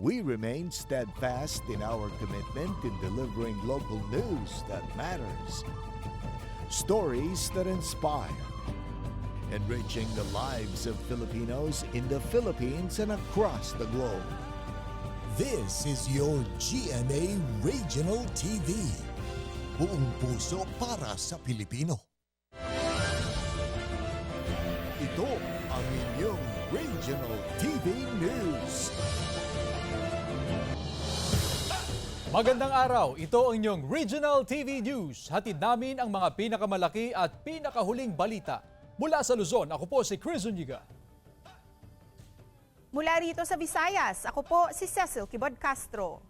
we remain steadfast in our commitment in delivering local news that matters. Stories that inspire. Enriching the lives of Filipinos in the Philippines and across the globe. This is your GMA Regional TV. Buong puso para sa Pilipino. Ito ang inyong Regional TV News. Magandang araw, ito ang inyong Regional TV News. Hatid namin ang mga pinakamalaki at pinakahuling balita. Mula sa Luzon, ako po si Chris Zuniga. Mula rito sa Visayas, ako po si Cecil Kibod Castro.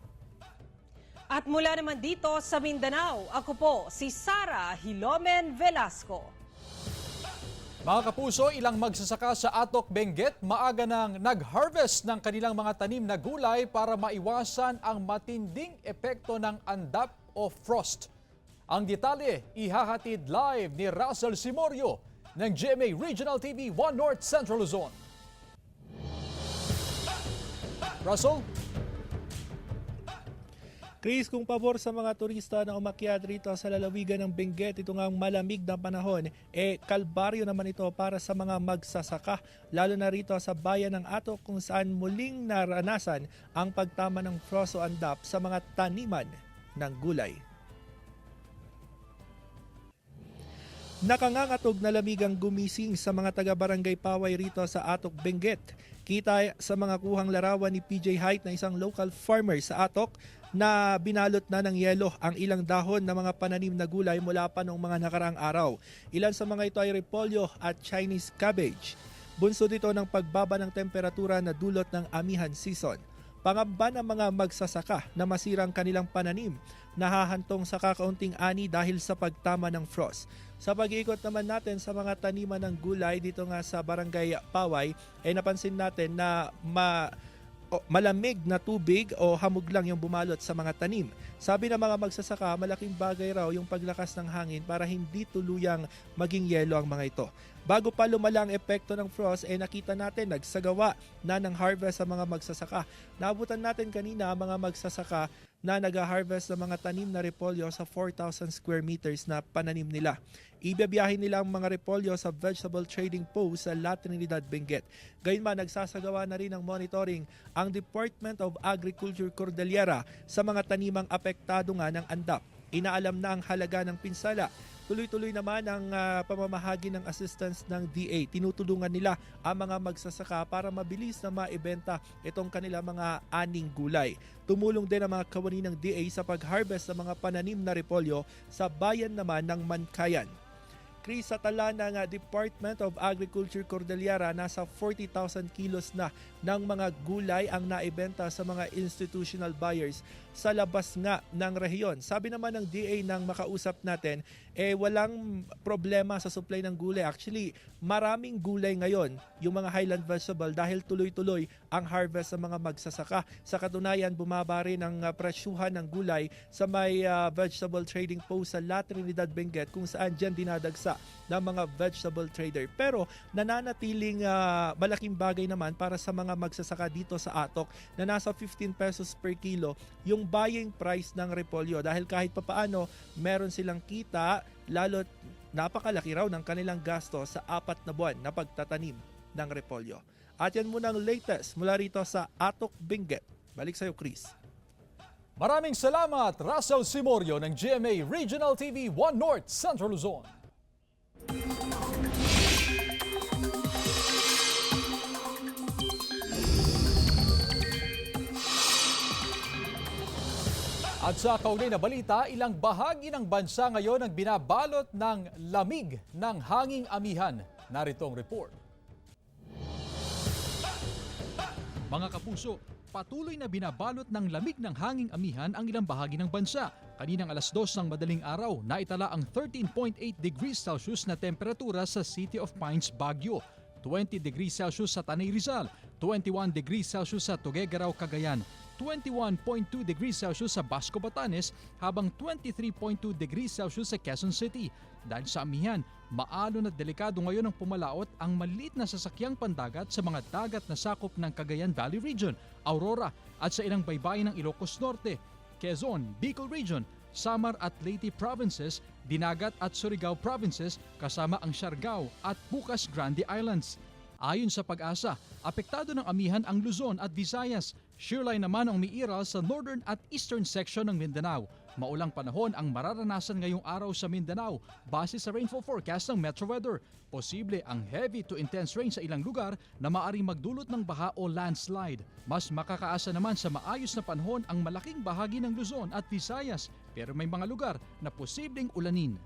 At mula naman dito sa Mindanao, ako po si Sara Hilomen Velasco. Mga kapuso, ilang magsasaka sa Atok, Benguet maaga nang nag-harvest ng kanilang mga tanim na gulay para maiwasan ang matinding epekto ng andap o frost. Ang detalye, ihahatid live ni Russell Simorio ng GMA Regional TV 1 North Central Luzon. Russell? Chris, kung pabor sa mga turista na umakyat rito sa lalawigan ng Benguet, ito nga ang malamig na panahon, kalbaryo naman ito para sa mga magsasaka, lalo na rito sa bayan ng Atok kung saan muling naranasan ang pagtama ng frost o andap sa mga taniman ng gulay. Nakangangatog na lamig ang gumising sa mga taga-barangay Paway rito sa Atok, Benguet. Kita sa mga kuhang larawan ni PJ Height na isang local farmer sa Atok na binalot na ng yelo ang ilang dahon ng mga pananim na gulay mula pa noong mga nakaraang araw. Ilan sa mga ito ay repolyo at Chinese cabbage. Bunso dito ng pagbaba ng temperatura na dulot ng amihan season. Pangamba ng mga magsasaka na masirang kanilang pananim, nahahantong sa kakaunting ani dahil sa pagtama ng frost. Sa pag-iikot naman natin sa mga taniman ng gulay dito nga sa Barangay Paway, napansin natin na malamig na tubig o hamog lang yung bumalot sa mga tanim. Sabi ng mga magsasaka, malaking bagay raw yung paglakas ng hangin para hindi tuluyang maging yelo ang mga ito. Bago pa lumala ang epekto ng frost, nakita natin nagsagawa na ng harvest sa mga magsasaka. Naabutan natin kanina ang mga magsasaka na nag-harvest ng mga tanim na repolyo sa 4,000 square meters na pananim nila. Ibibiyahin nila ang mga repolyo sa vegetable trading post sa La Trinidad, Benguet. Gayunman, nagsasagawa na rin ng monitoring ang Department of Agriculture Cordillera sa mga tanimang apektado nga ng andap. Inaalam na ang halaga ng pinsala. Tuloy-tuloy naman ang pamamahagi ng assistance ng DA. Tinutulungan nila ang mga magsasaka para mabilis na maibenta itong kanila mga aning gulay. Tumulong din ang mga kawani ng DA sa pag-harvest ng mga pananim na repolyo sa bayan naman ng Mankayan. Chris, sa tala ng Department of Agriculture Cordillera, nasa 40,000 kilos na ng mga gulay ang naibenta sa mga institutional buyers sa labas nga ng rehiyon. Sabi naman ng DA nang makausap natin, walang problema sa supply ng gulay. Actually, maraming gulay ngayon, yung mga highland vegetable, dahil tuloy-tuloy ang harvest sa mga magsasaka. Sa katunayan, bumaba rin ang presyuhan ng gulay sa may vegetable trading post sa La Trinidad, Benguet, kung saan dyan dinadagsa ng mga vegetable trader. Pero nananatiling malaking bagay naman para sa mga magsasaka dito sa Atok na nasa 15 pesos per kilo yung buying price ng repolyo, dahil kahit papaano meron silang kita, lalo't napakalaki raw ng kanilang gasto sa 4 na buwan na pagtatanim ng repolyo. At yan muna ang latest mula rito sa Atok, Benguet. Balik sa iyo, Chris. Maraming salamat, Russell Simorio ng GMA Regional TV 1 North Central Luzon. At sa kaugnay na balita, ilang bahagi ng bansa ngayon ang binabalot ng lamig ng hanging amihan. Narito ang report. Mga kapuso, patuloy na binabalot ng lamig ng hanging amihan ang ilang bahagi ng bansa. Kaninang alas 2 ng madaling araw, naitala ang 13.8 degrees Celsius na temperatura sa City of Pines, Baguio. 20 degrees Celsius sa Tanay Rizal, 21 degrees Celsius sa Tuguegarao, Cagayan, 21.2 degrees Celsius sa Basco, Batanes habang 23.2 degrees Celsius sa Quezon City. Dahil sa amihan, maalon at delikado ngayon ang pumalaot ang maliit na sasakyang pandagat sa mga dagat na sakop ng Cagayan Valley Region, Aurora at sa ilang baybayin ng Ilocos Norte, Quezon, Bicol Region, Samar at Leyte Provinces, Dinagat at Surigao Provinces kasama ang Siargao at Bukas Grande Islands. Ayon sa Pag-asa, apektado ng amihan ang Luzon at Visayas. Shearline naman ang umiiral sa northern at eastern section ng Mindanao. Maulang panahon ang mararanasan ngayong araw sa Mindanao base sa rainfall forecast ng Metro Weather. Posible ang heavy to intense rain sa ilang lugar na maaaring magdulot ng baha o landslide. Mas makakaasa naman sa maayos na panahon ang malaking bahagi ng Luzon at Visayas, pero may mga lugar na posibleng ulanin.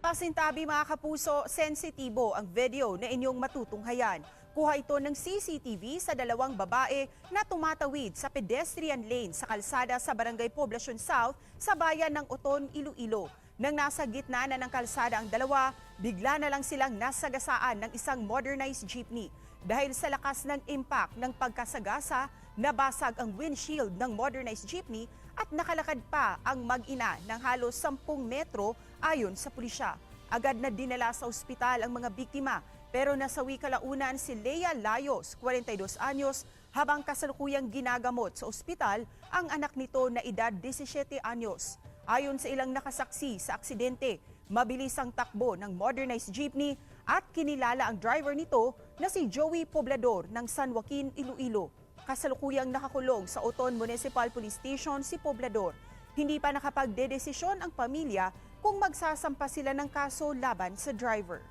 Pasintabi mga kapuso, sensitibo ang video na inyong matutunghayan. Kuha ito ng CCTV sa dalawang babae na tumatawid sa pedestrian lane sa kalsada sa Barangay Poblacion South sa bayan ng Oton, Iloilo. Nang nasa gitna na ng kalsada ang dalawa, bigla na lang silang nasagasaan ng isang modernized jeepney. Dahil sa lakas ng impact ng pagkasagasa, nabasag ang windshield ng modernized jeepney at nakalakad pa ang mag-ina ng halos 10 metro ayon sa pulisya. Agad na dinala sa ospital ang mga biktima pero nasawi kalaunan si Lea Layos, 42 anyos, habang kasalukuyang ginagamot sa ospital ang anak nito na edad 17 anyos. Ayon sa ilang nakasaksi sa aksidente, mabilis ang takbo ng modernized jeepney at kinilala ang driver nito na si Joey Poblador ng San Joaquin, Iloilo. Kasalukuyang nakakulong sa Oton Municipal Police Station si Poblador. Hindi pa nakapagdedesisyon ang pamilya kung magsasampa sila ng kaso laban sa driver.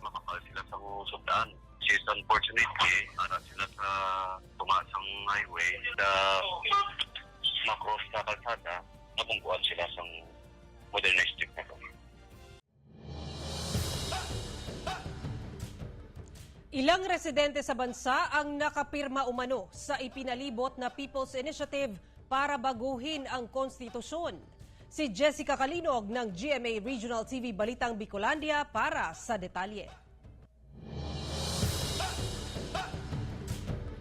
Makapal sila sa usapdaan. She's unfortunately, sila sa tumasang highway na makross na kalsada, nabungkuan sila sa modernized jeep na to. Ilang residente sa bansa ang nakapirma umano sa ipinalibot na People's Initiative para baguhin ang konstitusyon. Si Jessica Kalinog ng GMA Regional TV Balitang Bicolandia para sa detalye.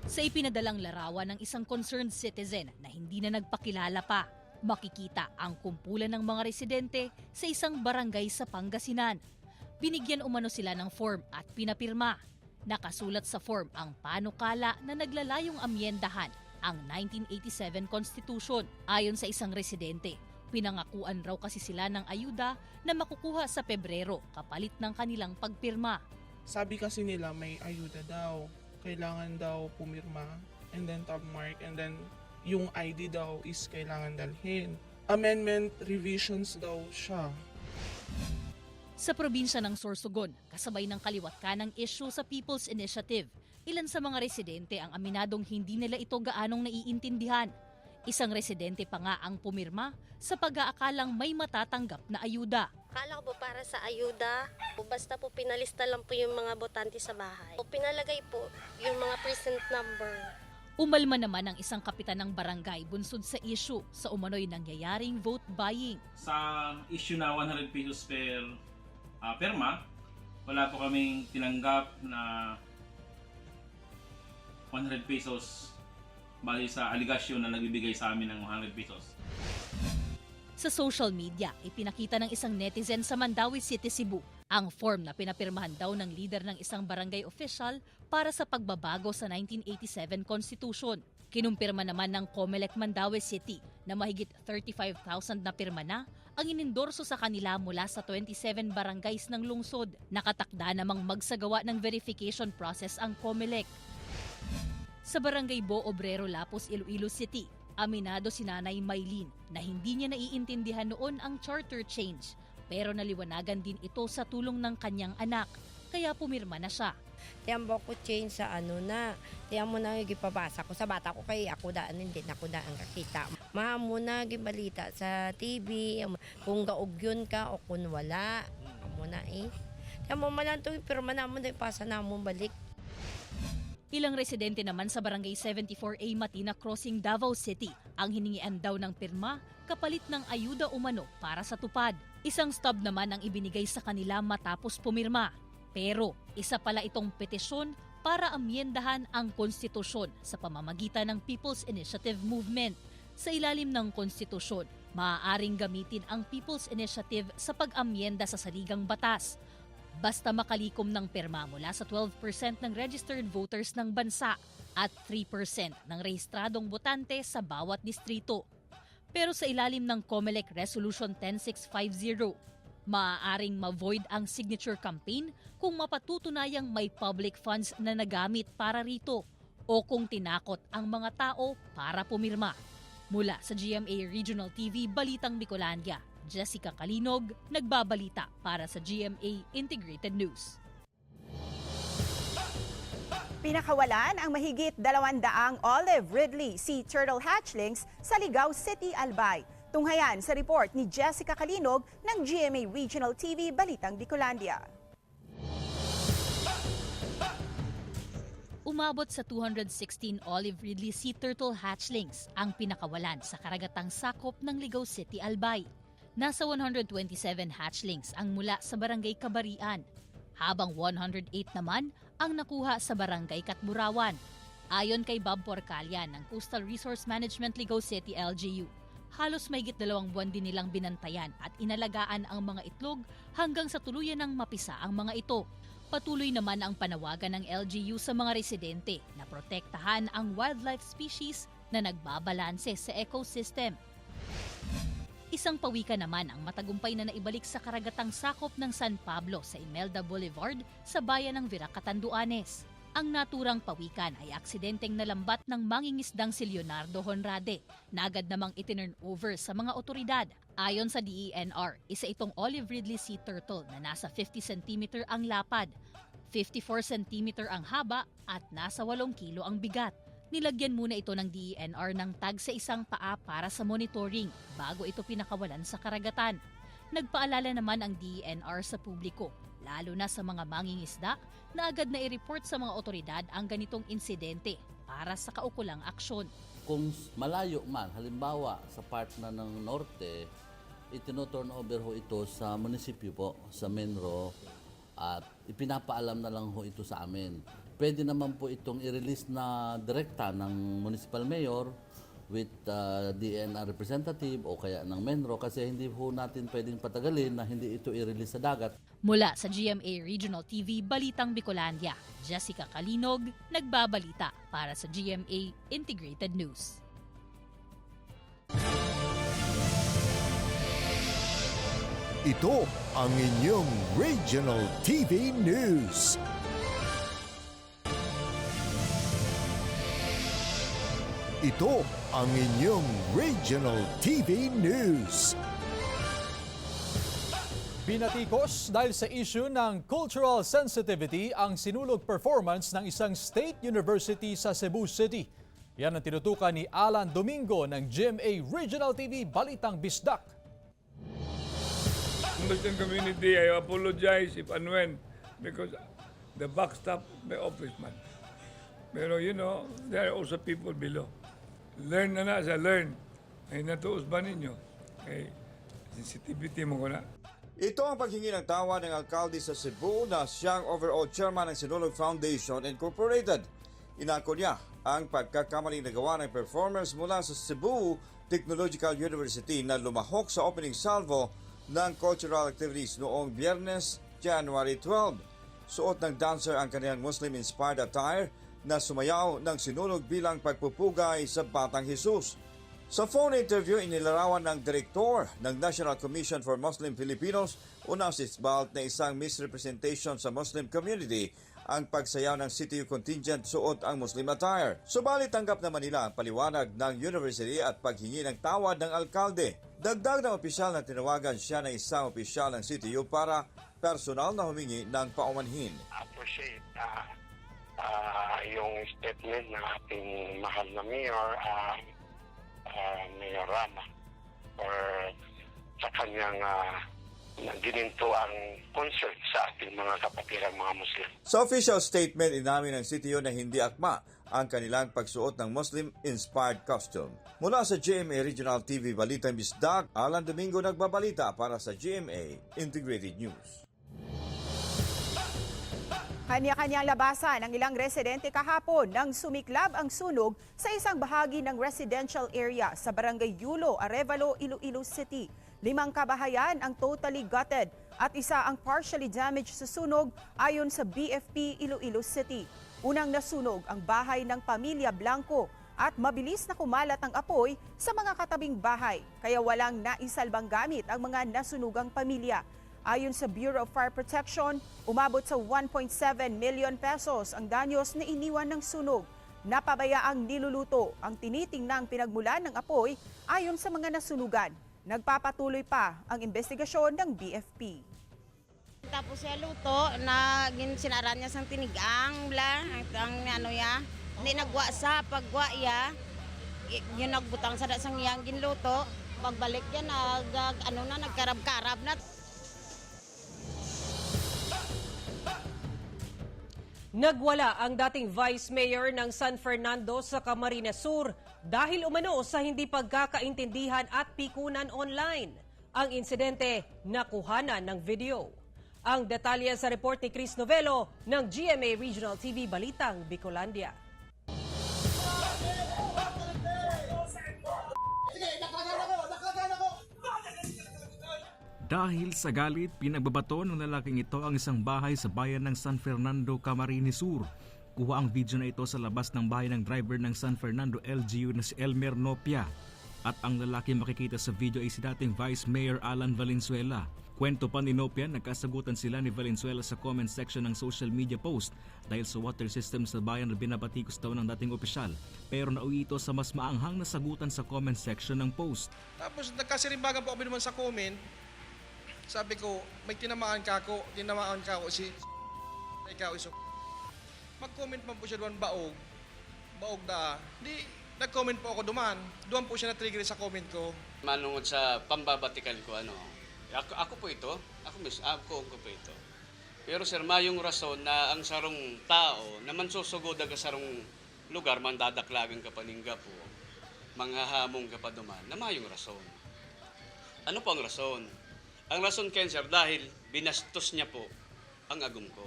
Sa ipinadalang larawan ng isang concerned citizen na hindi na nagpakilala pa, makikita ang kumpulan ng mga residente sa isang barangay sa Pangasinan. Binigyan umano sila ng form at pinapirma. Nakasulat sa form ang panukala na naglalayong amyendahan ang 1987 Constitution. Ayon sa isang residente, pinangakuan raw kasi sila ng ayuda na makukuha sa Pebrero kapalit ng kanilang pagpirma. Sabi kasi nila may ayuda daw. Kailangan daw pumirma and then top mark and then yung ID daw is kailangan dalhin. Amendment revisions daw siya. Sa probinsya ng Sorsogon, kasabay ng kaliwat kanang issue sa People's Initiative, ilan sa mga residente ang aminadong hindi nila ito gaanong naiintindihan. Isang residente pa nga ang pumirma sa pag-aakalang may matatanggap na ayuda. Akala ko po para sa ayuda, basta po pinalista lang po yung mga botante sa bahay. O pinalagay po yung mga present number. Umalma naman ang isang kapitan ng barangay bunsod sa issue sa umano'y nangyayaring vote buying. Sa issue na 100 pesos per perma, wala po kaming tinanggap na 100 pesos bali sa aligasyon na nagbibigay sa amin ng 100 pesos. Sa social media, ipinakita ng isang netizen sa Mandawi City, Cebu, ang form na pinapirmahan daw ng leader ng isang barangay official para sa pagbabago sa 1987 Constitution. Kinumpirma naman ng COMELEC Mandawi City na mahigit 35,000 na pirma na ang inendorso sa kanila mula sa 27 barangays ng lungsod. Nakatakda namang magsagawa ng verification process ang COMELEC. Sa Barangay Bo Obrero, Lapos, Iloilo City, aminado si Nanay Maylin na hindi niya naiintindihan noon ang charter change, pero naliwanagan din ito sa tulong ng kanyang anak, kaya pumirma na siya. Tiyan mo ko change sa na. Tiyan mo na gipabasa ko sa bata ko kay ako daan hindi na ako daan kakita. Maham mo na gibalita sa TV kung gaugyon ka o kung wala. Amo na Tiyan mo malang ito pirma na mo na ipasa na mo balik. Ilang residente naman sa Barangay 74A Matina Crossing, Davao City ang hiningian daw ng pirma kapalit ng ayuda umano para sa tupad. Isang stub naman ang ibinigay sa kanila matapos pumirma. Pero isa pala itong petisyon para amyendahan ang konstitusyon sa pamamagitan ng People's Initiative Movement. Sa ilalim ng konstitusyon, maaaring gamitin ang People's Initiative sa pag-amyenda sa saligang batas. Basta makalikom ng pirma mula sa 12% ng registered voters ng bansa at 3% ng rehistradong botante sa bawat distrito. Pero sa ilalim ng COMELEC Resolution 10650, maaaring ma-void ang signature campaign kung mapatutunayang may public funds na nagamit para rito o kung tinakot ang mga tao para pumirma. Mula sa GMA Regional TV Balitang Bicolandia, Jessica Kalinog, nagbabalita para sa GMA Integrated News. Pinakawalan ang mahigit 200 olive ridley sea turtle hatchlings sa Ligao City, Albay. Tunghayan sa report ni Jessica Kalinog ng GMA Regional TV Balitang Bicolandia. Umabot sa 216 olive ridley sea turtle hatchlings ang pinakawalan sa karagatang sakop ng Ligao City, Albay. Nasa 127 hatchlings ang mula sa Barangay Kabarian, habang 108 naman ang nakuha sa Barangay Katburawan. Ayon kay Bob Porcalyan ng Coastal Resource Management Ligao City LGU, halos mahigit 2 buwan din nilang binantayan at inalagaan ang mga itlog hanggang sa tuluyan ng mapisa ang mga ito. Patuloy naman ang panawagan ng LGU sa mga residente na protektahan ang wildlife species na nagbabalanse sa ecosystem. Isang pawikan naman ang matagumpay na naibalik sa karagatang sakop ng San Pablo sa Imelda Boulevard sa bayan ng Virac, Catanduanes. Ang naturang pawikan ay aksidenteng nalambat ng mangingisdang si Leonardo Honrade na agad namang itinurn over sa mga otoridad. Ayon sa DENR, isa itong olive ridley sea turtle na nasa 50 cm ang lapad, 54 cm ang haba at nasa 8 kilo ang bigat. Nilagyan muna ito ng DENR ng tag sa isang paa para sa monitoring bago ito pinakawalan sa karagatan. Nagpaalala naman ang DENR sa publiko, lalo na sa mga mangingisda, na agad na i-report sa mga otoridad ang ganitong insidente para sa kaukulang aksyon. Kung malayo man, halimbawa sa part na ng norte, itino-turn over ho ito sa munisipyo po, sa Menro, at ipinapaalam na lang ho ito sa amin. Pwede naman po itong i-release na direkta ng municipal mayor with DNR representative o kaya ng Menro kasi hindi po natin pwedeng patagalin na hindi ito i-release sa dagat. Mula sa GMA Regional TV Balitang Bicolandia, Jessica Kalinog, nagbabalita para sa GMA Integrated News. Ito ang inyong Regional TV News. Ito ang inyong Regional TV News. Binatikos dahil sa issue ng cultural sensitivity ang sinulog performance ng isang state university sa Cebu City. Yan ang tinutukan ni Alan Domingo ng GMA Regional TV Balitang Bisdak. Muslim community, I apologize if and when because the backstop the officeman. Pero you know, there are also people below. Learn na sa learn. Ay natuos ba ninyo? Ay sensitivity mo ko na. Ito ang paghingi ng tawa ng alkalde sa Cebu na siyang overall chairman ng Sinulog Foundation Incorporated. Inako niya ang pagkakamaling nagawa ng performers mula sa Cebu Technological University na lumahok sa opening salvo ng cultural activities noong Biyernes, January 12. Suot ng dancer ang kanilang Muslim-inspired attire na sumayaw ng sinulog bilang pagpupugay sa Batang Jesus. Sa phone interview, inilarawan ng direktor ng National Commission for Muslim Filipinos, Unaw Sisbalt, na isang misrepresentation sa Muslim community ang pagsayaw ng CTU contingent suot ang Muslim attire. Subalit tanggap naman nila ang paliwanag ng university at paghingi ng tawad ng alkalde. Dagdag ng opisyal na tinawagan siya ng isang opisyal ng CTU para personal na humingi ng paumanhin. Appreciate yung statement ng ating mahal na mayor, Mayor Rama, or sa kanyang gininto ang concert sa ating mga kapatiran mga Muslim. Sa official statement, inamin ng CTU na hindi akma ang kanilang pagsuot ng Muslim-inspired costume. Mula sa GMA Regional TV Balitang Bisdak, Alan Domingo nagbabalita para sa GMA Integrated News. Kanya-kanyang labasan ang ilang residente kahapon nang sumiklab ang sunog sa isang bahagi ng residential area sa Barangay Yulo, Arevalo, Iloilo City. 5 kabahayan ang totally gutted at isa ang partially damaged sa sunog ayon sa BFP Iloilo City. Unang nasunog ang bahay ng pamilya Blanco at mabilis na kumalat ang apoy sa mga katabing bahay kaya walang naisalbang gamit ang mga nasunugang pamilya. Ayon sa Bureau of Fire Protection, umabot sa 1.7 million pesos ang danyos na iniwan ng sunog. Napabayaang niluluto ang tinitingnang pinagmulan ng apoy ayon sa mga nasunugan. Nagpapatuloy pa ang investigasyon ng BFP. Tapos siya luto, na sinaran niya sang tinigang, ang ano ya, hindi nagwa sa pagwa ya, yun nagbutang sa sang iyang ginluto, pagbalik yan, nagkarab-karab na. Nagwala ang dating Vice Mayor ng San Fernando sa Camarines Sur dahil umano sa hindi pagkakaintindihan at pikunan online. Ang insidente nakuhanan ng video. Ang detalye sa report ni Chris Novelo ng GMA Regional TV Balitang Bicolandia. Dahil sa galit, pinagbabato ng lalaking ito ang isang bahay sa bayan ng San Fernando, Camarines Sur. Kuha ang video na ito sa labas ng bahay ng driver ng San Fernando LGU na si Elmer Nopia. At ang lalaki makikita sa video ay si dating Vice Mayor Alan Valenzuela. Kwento pa ni Nopia, nagkasagutan sila ni Valenzuela sa comment section ng social media post dahil sa water system sa bayan na binabatikos daw ng dating opisyal. Pero nauwi ito sa mas maanghang na sagutan sa comment section ng post. Tapos nagkasirimbagan po kami naman sa comment. Sabi ko, may tinamaan ka ako si ikaw iso. Mag-comment man po siya doon baog da. Di, nag-comment po ako duman po siya na-trigger sa comment ko. Manungod sa pambabatikan ko, ako po ito, ako po ito. Pero sir, mayong rason na ang sarong tao naman susugod ang sarong lugar, mandadaklagan ka paningga po, manghahamong ka pa duman, na mayong rason. Ano po ang rason? Ang rason, sir, dahil binastos niya po ang agum ko.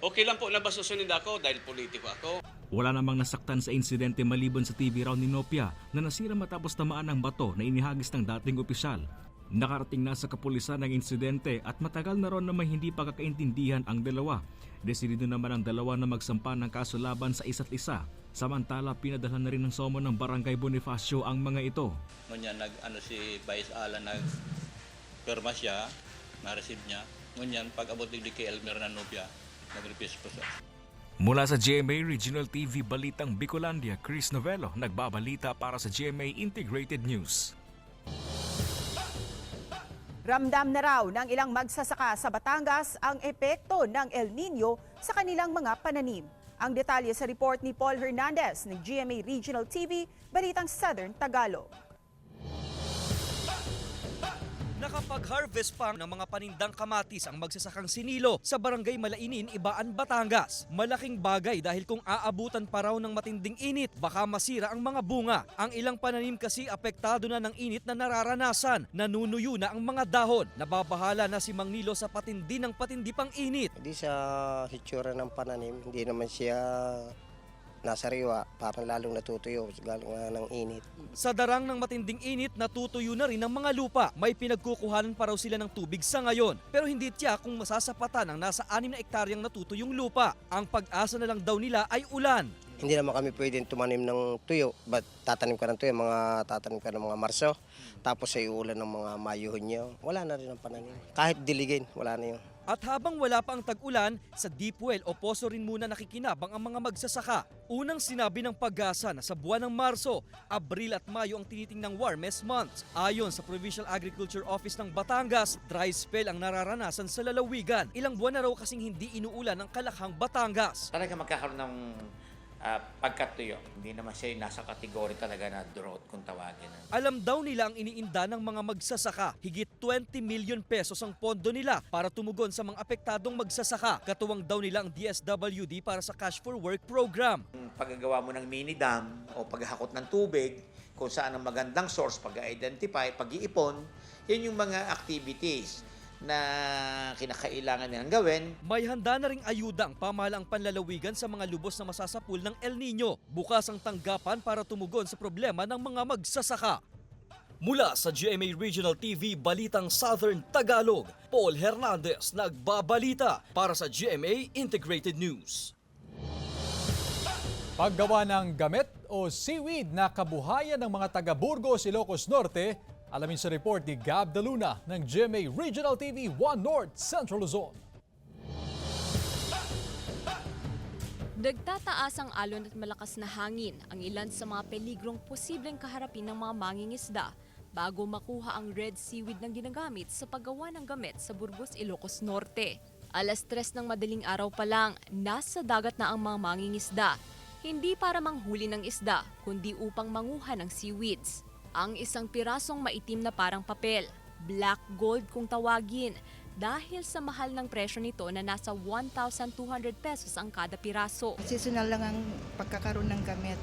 Okay lang po na basusunin ako dahil politiko ako. Wala namang nasaktan sa insidente maliban sa TV round ni Nopia na nasira matapos tamaan ng bato na inihagis ng dating opisyal. Nakarating na sa kapulisan ng insidente at matagal na ron na may hindi pagkakaintindihan ang dalawa. Desidido naman ang dalawa na magsampa ng kaso laban sa isa't isa. Samantala, pinadala na rin ng SOMO ng Barangay Bonifacio ang mga ito. Ngunyan, si Vice Alan perma siya, na-receive niya. Ngunyan, pag-abot din kay Elmer na Nopia, nag-request po siya. Mula sa GMA Regional TV Balitang Bicolandia, Chris Novelo, nagbabalita para sa GMA Integrated News. Ramdam na raw ng ilang magsasaka sa Batangas ang epekto ng El Nino sa kanilang mga pananim. Ang detalye sa report ni Paul Hernandez ng GMA Regional TV, Balitang Southern Tagalog. Nakapag-harvest pa ng mga panindang kamatis ang magsasakang Sinilo sa Barangay Malainin, Ibaan, Batangas. Malaking bagay dahil kung aabutan pa raw ng matinding init, baka masira ang mga bunga. Ang ilang pananim kasi apektado na ng init na nararanasan. Nanunuyo na ang mga dahon. Nababahala na si Mang Nilo sa patindi ng patindi pang init. Hindi sa hitsura ng pananim, hindi naman siya nasariwa, parang lalong natutuyo galing ng init. Sa darang ng matinding init, natutuyo na rin ang mga lupa. May pinagkukuhanan pa raw sila ng tubig sa ngayon. Pero hindi tiyak kung masasapatan ang nasa 6 na ektaryang natutuyong lupa. Ang pag-asa na lang daw nila ay ulan. Hindi naman kami pwedeng tumanim ng tuyo. But tatanim ka ng tuyo, tatanim ka ng mga Marso. Tapos ay ulan ng mga Mayo-Hunyo. Wala na rin ang pananim. Kahit diligin, wala na yun. At habang wala pa ang tag-ulan, sa deep well o poso rin muna nakikinabang ang mga magsasaka. Unang sinabi ng Pag-asa na sa buwan ng Marso, Abril at Mayo ang tinitingnang warmest months. Ayon sa Provincial Agriculture Office ng Batangas, dry spell ang nararanasan sa lalawigan. Ilang buwan na raw kasing hindi inuulan ng Kalakhang, Batangas. Talaga magkakaroon ng pagkatuyo. Hindi naman siya nasa kategory talaga na drought kung tawagin. Alam daw nila ang iniinda ng mga magsasaka. Higit 20 million pesos ang pondo nila para tumugon sa mga apektadong magsasaka. Katuwang daw nila ang DSWD para sa Cash for Work program. Paggagawa mo ng mini dam o paghakot ng tubig, kung saan ang magandang source, pag-identify, pag-iipon, yan yung mga activities na kinakailangan nilang gawin. May handa na ring ayuda ang pamahalaang panlalawigan sa mga lubos na masasapul ng El Nino. Bukas ang tanggapan para tumugon sa problema ng mga magsasaka. Mula sa GMA Regional TV Balitang Southern Tagalog, Paul Hernandez nagbabalita para sa GMA Integrated News. Paggawa ng gamit o seaweed na kabuhayan ng mga taga Burgos, Ilocos Norte, alamin sa report ni Gab De Luna ng GMA Regional TV 1 North Central Luzon. Nagtataas ang alon at malakas na hangin ang ilan sa mga peligrong posibleng kaharapin ng mga mangingisda bago makuha ang red seaweed na ginagamit sa paggawa ng gamit sa Burgos, Ilocos Norte. Alas 3 ng madaling araw pa lang, nasa dagat na ang mga mangingisda. Hindi para manghuli ng isda, kundi upang manguha ng seaweeds. Ang isang pirasong maitim na parang papel, black gold kung tawagin, dahil sa mahal ng presyo nito na nasa 1,200 pesos ang kada piraso. Seasonal lang ang pagkakaroon ng gamit,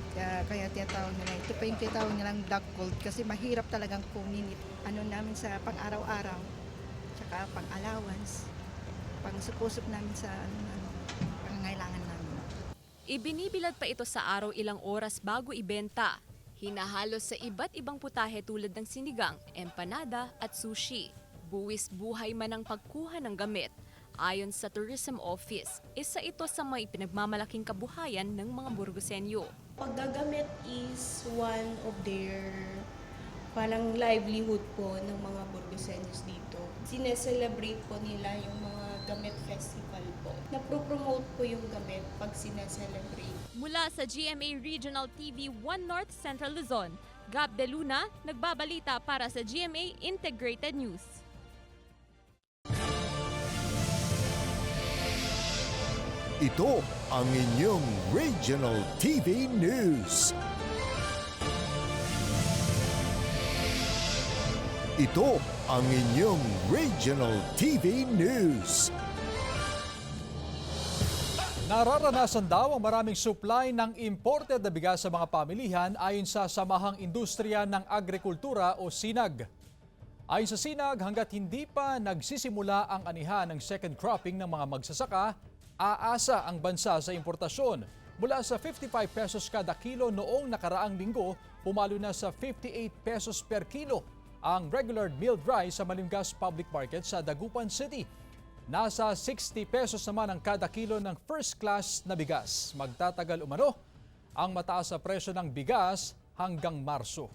kaya tinatawag nila. Ito pa yung tinatawag nilang black gold kasi mahirap talagang kunin namin sa pang-araw-araw, tsaka pang-allowance, pang-supusup namin sa pangangailangan namin. Ibinibilad pa ito sa araw ilang oras bago ibenta. Hinahalos sa iba't ibang putahe tulad ng sinigang, empanada at sushi. Buwis buhay man ang pagkuha ng gamit. Ayon sa Tourism Office, isa ito sa may pinagmamalaking kabuhayan ng mga Burgosenyo. Paggagamit is one of their parang livelihood po ng mga Burgosenyos dito. Sineselebrate po nila yung mga gamit festival po. Napro-promote po yung gamit pag sineselebrate. Mula sa GMA Regional TV 1 North Central Luzon, Gab De Luna, nagbabalita para sa GMA Integrated News. Ito ang inyong Regional TV News. Ito ang inyong Regional TV News. Nararanasan daw ang maraming supply ng imported na bigas sa mga pamilihan ayon sa Samahang Industriya ng Agrikultura o SINAG. Ayon sa SINAG, hanggat hindi pa nagsisimula ang anihan ng second cropping ng mga magsasaka, aasa ang bansa sa importasyon. Mula sa 55 pesos kada kilo noong nakaraang linggo, pumalo na sa 58 pesos per kilo ang regular milled rice sa Malimgas Public Market sa Dagupan City. Nasa 60 pesos naman ang kada kilo ng first class na bigas. Magtatagal umano ang mataas na presyo ng bigas hanggang Marso.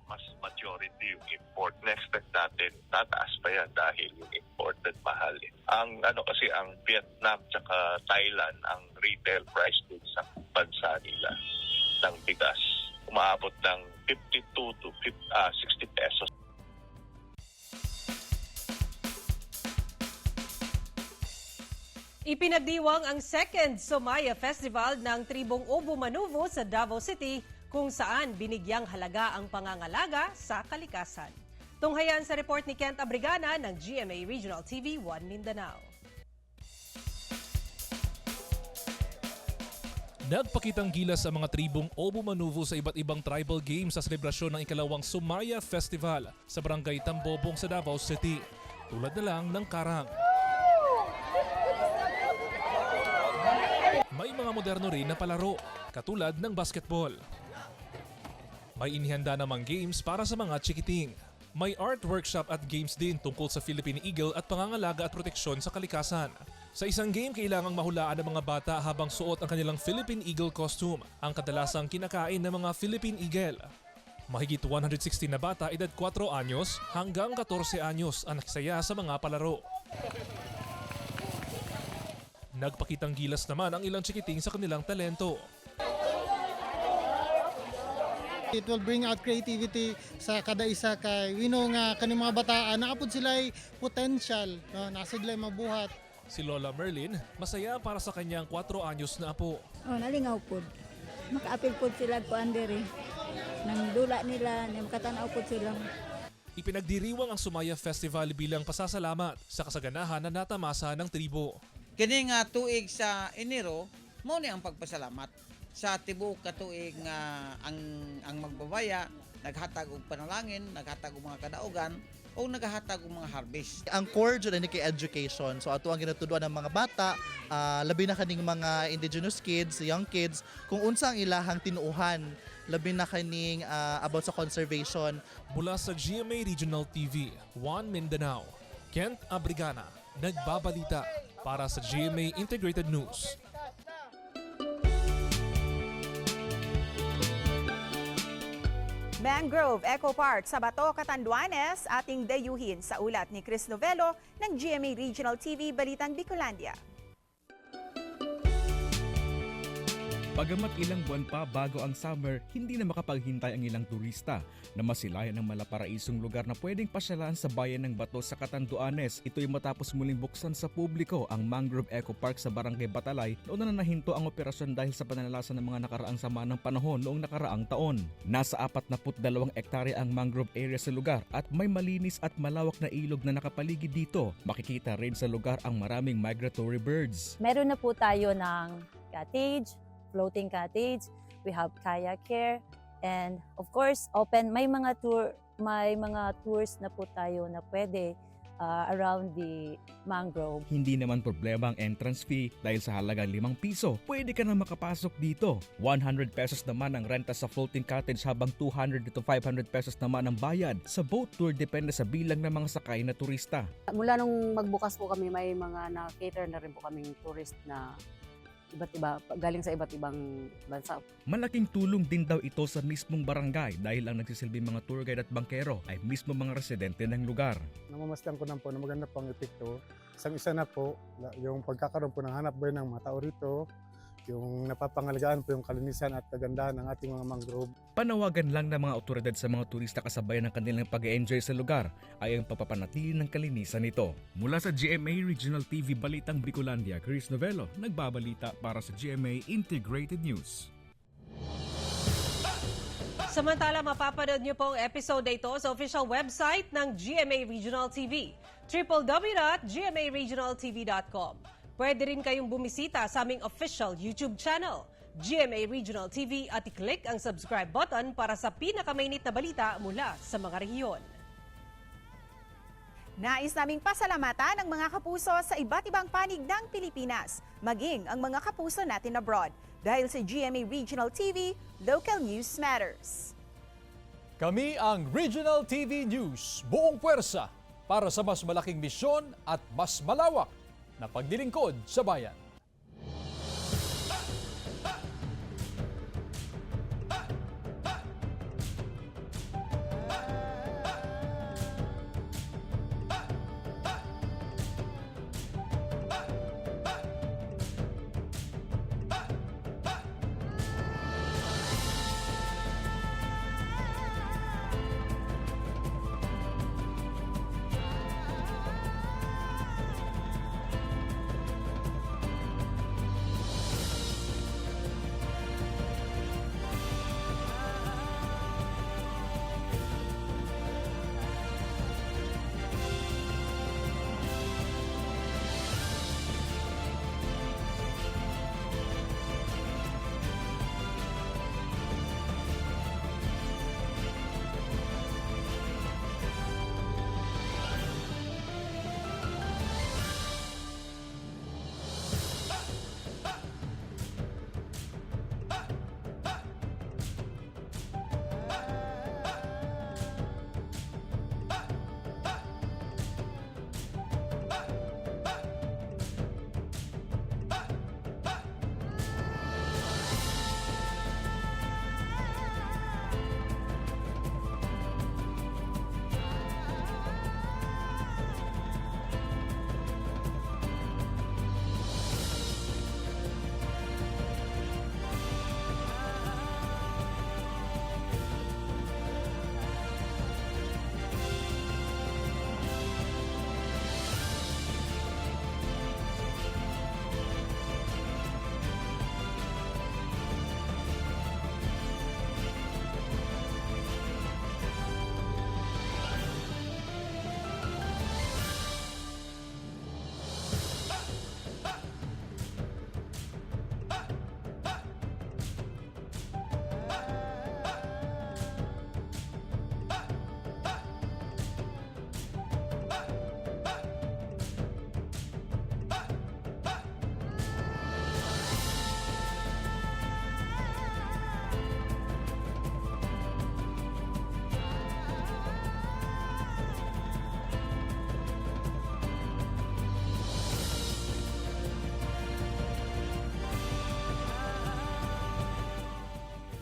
Mas majority yung import. Next natin, tataas pa yan dahil yung imported mahal. Ang kasi ang Vietnam tsaka Thailand, ang retail price din sa bansa nila ng bigas umaabot ng 52 to 60 pesos. Ipinagdiwang ang second Somaya Festival ng Tribong Obo Manuvo sa Davao City kung saan binigyang halaga ang pangangalaga sa kalikasan. Tunghayan sa report ni Kent Abrigana ng GMA Regional TV 1 Mindanao. Nagpakitang gilas sa mga tribong Obo Manuvo sa iba't ibang tribal games sa selebrasyon ng ikalawang Somaya Festival sa Barangay Tambobong sa Davao City. Tulad na lang ng karang. May mga moderno rin na palaro, katulad ng basketball. May inihanda namang games para sa mga chikiting. May art workshop at games din tungkol sa Philippine Eagle at pangangalaga at proteksyon sa kalikasan. Sa isang game, kailangang mahulaan ng mga bata habang suot ang kanilang Philippine Eagle costume, ang kadalasang kinakain ng mga Philippine Eagle. Mahigit 160 na bata edad 4 anyos hanggang 14 anyos ang nakisaya sa mga palaro. Nagpakitang gilas naman ang ilang chikiting sa kanilang talento. It will bring out creativity sa kada isa kay we know nga kaning mga bataan naapod sila potential, no? Nasa sila mabuhat. Si Lola Merlin, masaya para sa kanyang 4 anyos na apo. Nalingaw po. Makaapil po sila ko andiri. Nang dula nila, makatanaw po sila. Ipinagdiriwang ang Somaya Festival bilang pasasalamat sa kasaganahan na natamasa ng tribo. Kini nga tuig sa Enero, mo ni ang pagpasalamat sa tibuok ka tuig nga ang magbabaya naghatag og panalangin, naghatag og mga kadaugan o nagahatag og mga harvest. Ang core dyan ay education. So ato ang ginatuduan ng mga bata, labi na kaning mga indigenous kids, young kids, kung unsa ang ilahang tinuuhan, labi na kaning about sa conservation. Mula sa GMA Regional TV, Juan Mindanao, Kent Abrigana, nagbabalita para sa GMA Integrated News. Mangrove Eco Park sa Bato, Catanduanes, ating dayuhin sa ulat ni Chris Novelo ng GMA Regional TV Balitang Bicolandia. Bagamat ilang buwan pa bago ang summer, hindi na makapaghintay ang ilang turista na masilayan ng malaparaisong lugar na pwedeng pasyalan sa bayan ng Bato sa Catanduanes. Ito'y matapos muling buksan sa publiko ang Mangrove Eco Park sa Barangay Batalay noon na nahinto ang operasyon dahil sa pananalasan ng mga nakaraang sama ng panahon noong nakaraang taon. Nasa 42 hektarya ang mangrove area sa lugar at may malinis at malawak na ilog na nakapaligid dito. Makikita rin sa lugar ang maraming migratory birds. Meron na po tayo ng cottage, floating cottage, we have kayak care, and of course may mga tours na po tayo na pwede around the mangrove. Hindi naman problema ang entrance fee dahil sa halagang 5 piso, pwede ka na makapasok dito. 100 pesos naman ang renta sa floating cottage habang 200 to 500 pesos naman ang bayad sa boat tour depende sa bilang ng mga sakay na turista. Mula nung magbukas po kami, may mga na-cater na rin po kaming tourist na iba't-iba, galing sa iba't ibang bansa. Malaking tulong din daw ito sa mismong barangay dahil ang nagsisilbing mga tour guide at bangkero ay mismo mga residente ng lugar. Namamasdan ko na po na maganda pang epekto. Isang-isa na po, yung pagkakaroon po ng hanap buhay ng mga tao rito, yung napapangalagaan po yung kalinisan at kagandahan ng ating mga mangrove. Panawagan lang ng mga otoridad sa mga turista kasabay ng kanilang pag-enjoy sa lugar ay ang papapanatili ng kalinisan nito. Mula sa GMA Regional TV Balitang Bicolandia, Chris Novelo, nagbabalita para sa GMA Integrated News. Samantala, mapapanood niyo po ang episode na ito sa official website ng GMA Regional TV, www.gmaregionaltv.com. Pwede rin kayong bumisita sa aming official YouTube channel, GMA Regional TV, at i-click ang subscribe button para sa pinakamainit na balita mula sa mga rehiyon. Nais naming pasalamatan ang mga kapuso sa iba't ibang panig ng Pilipinas, maging ang mga kapuso natin abroad. Dahil sa GMA Regional TV, Local News Matters. Kami ang Regional TV News, buong puwersa para sa mas malaking misyon at mas malawak na paglilingkod sa bayan.